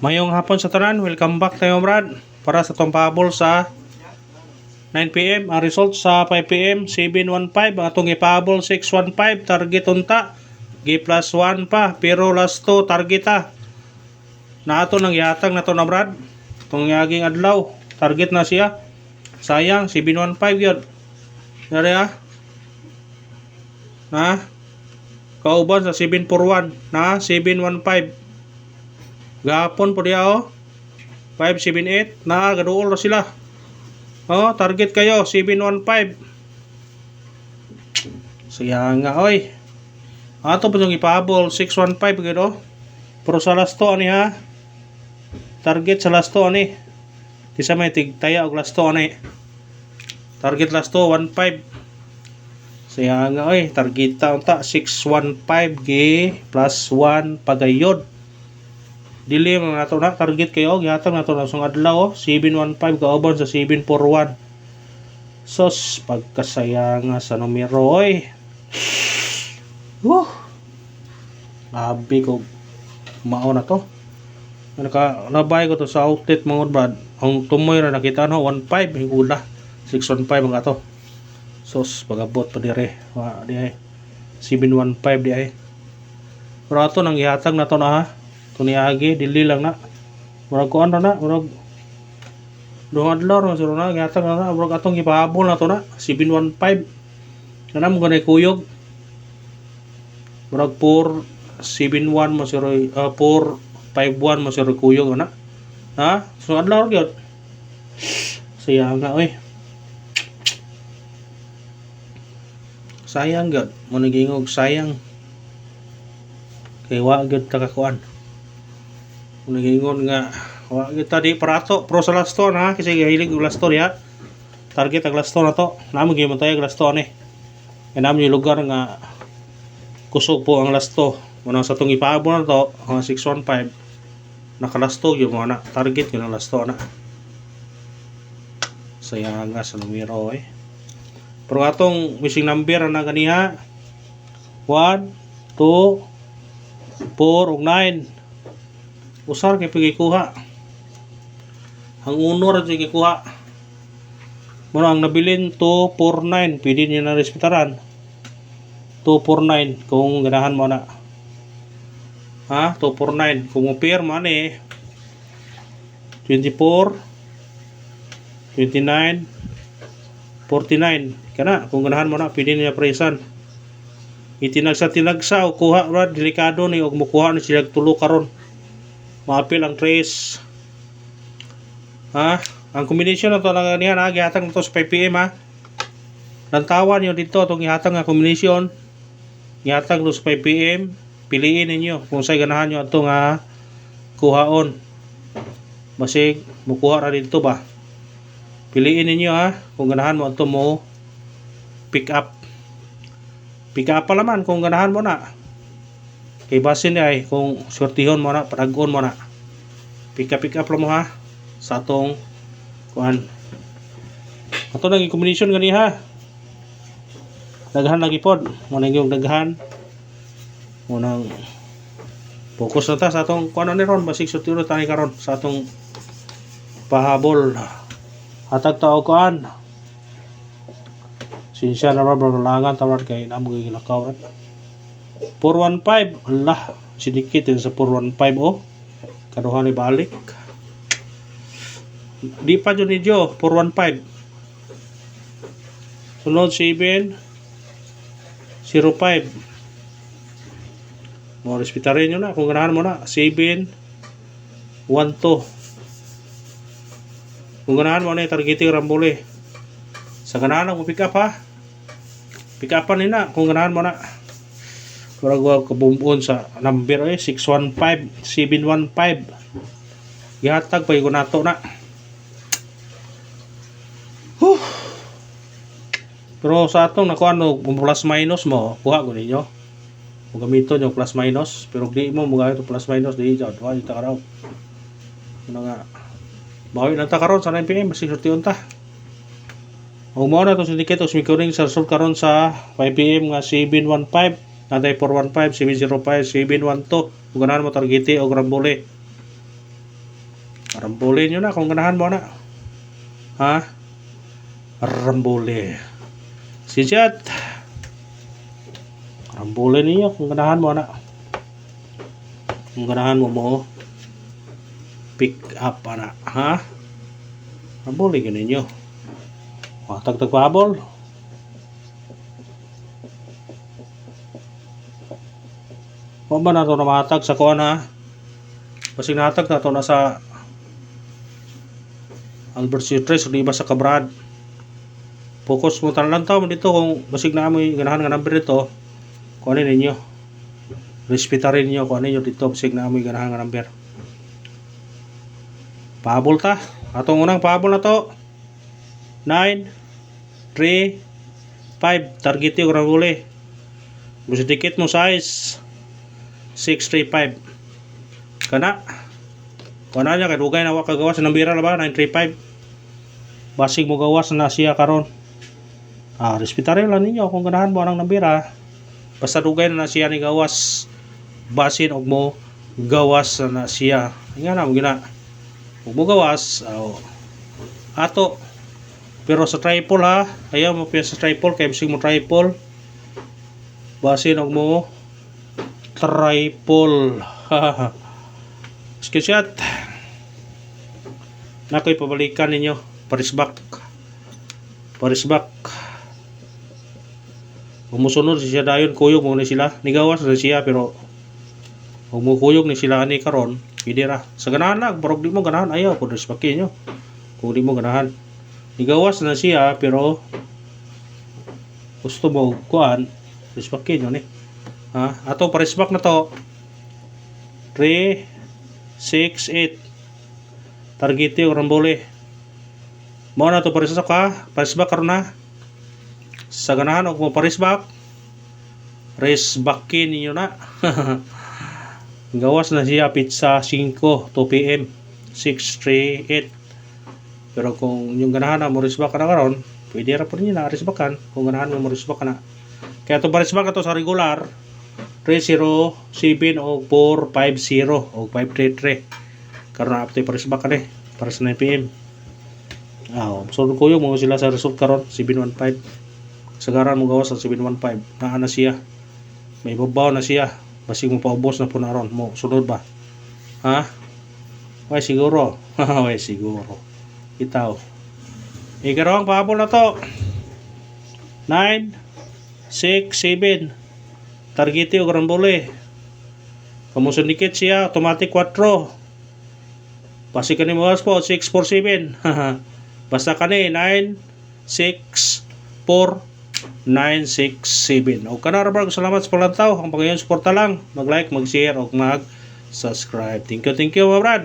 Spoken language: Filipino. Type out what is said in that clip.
Mayong hapon sa tanan, welcome back tayo Brad para sa tong pahabol sa 9pm. Ang result sa 5pm 715, ang atong ipahabol 615, target unta G plus 1 pa, pero last 2 target na ato nang yatag na to na Brad. Itong yaging adlaw target na siya, sayang 715 yun nari na kauban sa 741 na 715 gapon po diya 578 na gaduol na sila. Target kayo 715. Sayang nga oy. Ato po yung ipahabol 615 gado. Pero sa last 2 ani target sa last 2 ani. Kisa may tigtaya og last 2 ani. Target last 2 15. Sayang nga oy, target ta unta 615 g plus 1 pagayod. Dili man nato na target kayo gihatag nato na sung adlaw 715 kauban sa 741. Sos pagkasayang sa numero oy. Abi ko mao na to. Nabay ko to sa outlet mga Brad. Ang tumoy ra nakita no 15 higula 615 ang ato. Sos pagabot pa dire. Di ay 715 di ay. Pero ato nang gihatag nato na tuniagi dili lang na murag kuan na murag duha adlaw ra sila na gihatag na murag atong gipahabol na to na 715 kana mo ganay kuyog murag 471 mo siro 451 mo siro kuyog na so adlaw gyud sayang nga oy sayang gyud mo nagingog sayang kay wa gyud ta kakuan. Nagingon nga wa kita di parato pro sa last to na kasi hilig og last to ya target ang last to na to namo gyud tay last to ni namo yung lugar nga kusog po ang last to muna sa tong ipahabol na to 615 naka last to yung mga target yun ang last to na sayang nga sa numero pero atong missing number na ganiha 1 2 4 ug 9 usar kay pagikuha ang uno ra jud gikuha mo ang nabilin 249 pwede niyo na respetaran 249 kung ganahan mo na 249 kung pair man 24 29 49 kana kung ganahan mo na pwede niya presan itinagsa o kuha ra delikado ni og mukuha ni sila tulo karon maapil ang trace ang combination na to lang niya gihatag na to sa 5pm lantawan nyo dito itong gihatag nga combination gihatag to sa 5pm piliin ninyo kung sa'y ganahan nyo itong kuhaon basig mukuha ra dito ba piliin ninyo kung ganahan mo ito mo pick up pa naman kung ganahan mo na kay basin ay kung sortihon mo na padagon mo na pick up lang mo sa atong kuan ato nang i-combination gani daghan lagi pod mo nang yung daghan mo nang focus na ta sa atong kuan ni ron basig sortiro tani karon sa atong pahabol hatag ta og kuan sinsya na langan tawad kay namo gilakaw 415 Allah sidikit sa 415 kaduha ni balik di pa dyan ni Jo 415 sunod 705 mo respetarin nyo na kung ganahan mo na 712 kung ganahan mo na targeting rambole sa ganahan mo pick up pick upan nina kung ganahan mo na murag kabumbuon sa number 615 715 gihatag pa yung nato na pero sa atong nakuha plus minus mo kuha ko ninyo gamito nyo plus minus pero di mo mga ito plus minus di dyan di ta karaw nga bawi na ta karon sa 9pm masig sortiyon ta o mo na itong syndicate o smikuring sa result karon sa 5pm nga 715 natay 415, 705, 712 kung ganahan mo targete o grambole Rambole nyo na kung ganahan mo na. Ha? Rambole. Sisyat. Rambole ninyo kung ganahan mo na. Kung ganahan mo pick up ana. Ha? Rambole yun ninyo. Tagtag pahabol. Kung ba na ito na matag sa kuwan ha? Basig natag na ito na sa Albert Citres, di ba sa Kabrad. Focus mo lang tao mo dito kung basig na amoy ganahan nga number dito. Kung ano ninyo. Respetarin nyo kung ano ninyo dito basig na amoy ganahan nga number. Pahabol ta. Atong unang pahabol na to. 9, 3, 5. Target yung kurang huli. Gusto ticket mo size 635. Kana niya kay dugay na wa kagawas ng bira na ba 935. Basig mo gawas na siya karon. Respetarin lang ninyo kung ganahan mo ang nambira. Basta dugay na siya ni gawas. Basin og mo gawas na siya. Nga na mo gina. Ug mo gawas ato. Pero sa triple ha, ayaw mo sa triple kay bisig mo triple. Basin og mo triple. Screenshot. Nakoy pabalikan ninyo. Parisbak. Umusunod siya dayon kuyog mo ni sila. Nigawas na siya pero umukuyog ni sila ani karon. Pwede ra. Sa ganahan lang, barog di mo ganahan ayaw kung resbakin nyo. Kung di mo ganahan. Nigawas na siya pero gusto mo kuan resbakin nyo ni. Ato parisbak na to. 3, 6, 8. Target yung rambole. Mao na to parisbak ha. Parisbak karon na. Sa ganahan og mo parisbak. Resbakin niyo na. Gawas na siya pizza 5 2 PM 638. Pero kung yung ganahan na mo resbak na karon, pwede ra po niyo na resbakan kung ganahan mo resbak na. Kaya to parisbak na to sa regular 307 o 450 o 533. Karon na apto parisbak ka para sa 9 PM. So ko yung mga sila sa result karon 715. Sagaran mo gawas sa 715. Naa na siya. May babaw na siya. Basig mo paubos na po na ron mo. Sunod ba? Way siguro. Way siguro. Itaw. Ikarawang pahabol na to. 9, 6, 7. Targeti o rambole. Kamusundikit siya. Automatic 4. Basi ka ni mo po 647. Basta ka ni 9, 6, 4, 9, 6, 7. O kanarabar, salamat sa paglantaw. Ang pagayong suporta lang. Mag-like, mag-share, o mag-subscribe. Thank you, mga brad.